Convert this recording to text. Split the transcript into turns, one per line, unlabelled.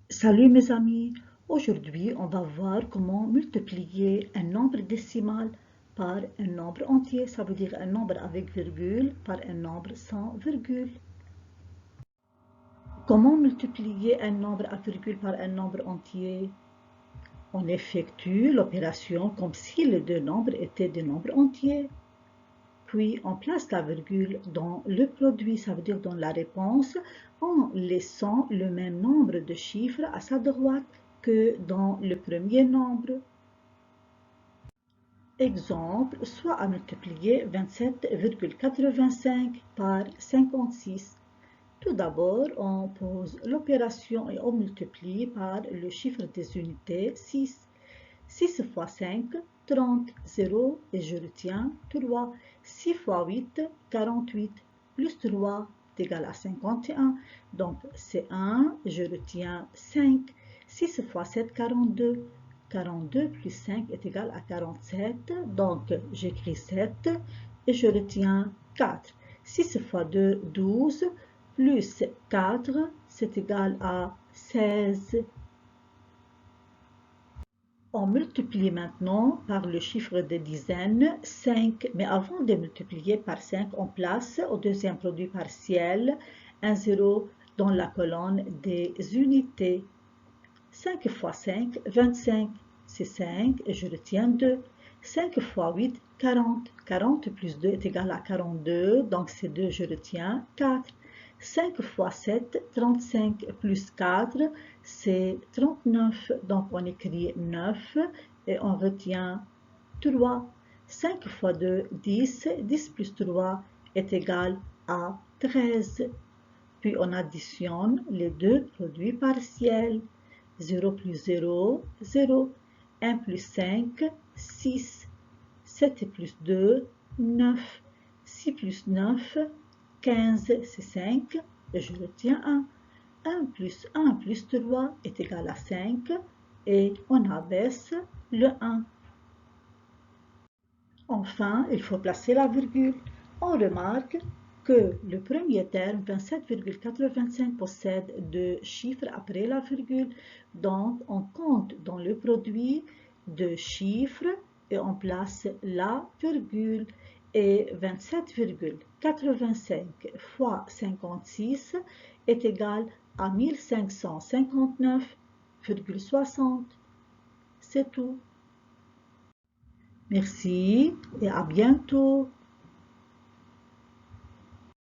Salut mes amis, aujourd'hui on va voir comment multiplier un nombre décimal par un nombre entier, ça veut dire un nombre avec virgule par un nombre sans virgule. Comment multiplier un nombre à virgule par un nombre entier? On effectue l'opération comme si les deux nombres étaient des nombres entiers. Puis on place la virgule dans le produit, ça veut dire dans la réponse, en laissant le même nombre de chiffres à sa droite que dans le premier nombre. Exemple, soit à multiplier 27,85 par 56. Tout d'abord, on pose l'opération et on multiplie par le chiffre des unités 6. 6 fois 5, 30, 0 et je retiens 3. 6 fois 8, 48, plus 3 est égal à 51. Donc c'est 1, je retiens 5. 6 fois 7, 42. 42 plus 5 est égal à 47. Donc j'écris 7 et je retiens 4. 6 fois 2, 12, plus 4, c'est égal à 16. On multiplie maintenant par le chiffre des dizaines 5, mais avant de multiplier par 5, on place au deuxième produit partiel un 0 dans la colonne des unités. 5 fois 5, 25, c'est 5 et je retiens 2. 5 fois 8, 40. 40 plus 2 est égal à 42, donc c'est 2, je retiens 4. 5 fois 7, 35 plus 4, c'est 39. Donc on écrit 9 et on retient 3. 5 fois 2, 10. 10 plus 3 est égal à 13. Puis on additionne les deux produits partiels. 0 plus 0, 0. 1 plus 5, 6. 7 plus 2, 9. 6 plus 9, 15, c'est 5. Et je retiens 1. 1 plus 1 plus 3 est égal à 5. Et on abaisse le 1. Enfin, il faut placer la virgule. On remarque que le premier terme, 27,85, possède deux chiffres après la virgule. Donc, on compte dans le produit deux chiffres et on place la virgule. Et 27,85 fois 56 est égal à 1559,60. C'est tout. Merci et à bientôt.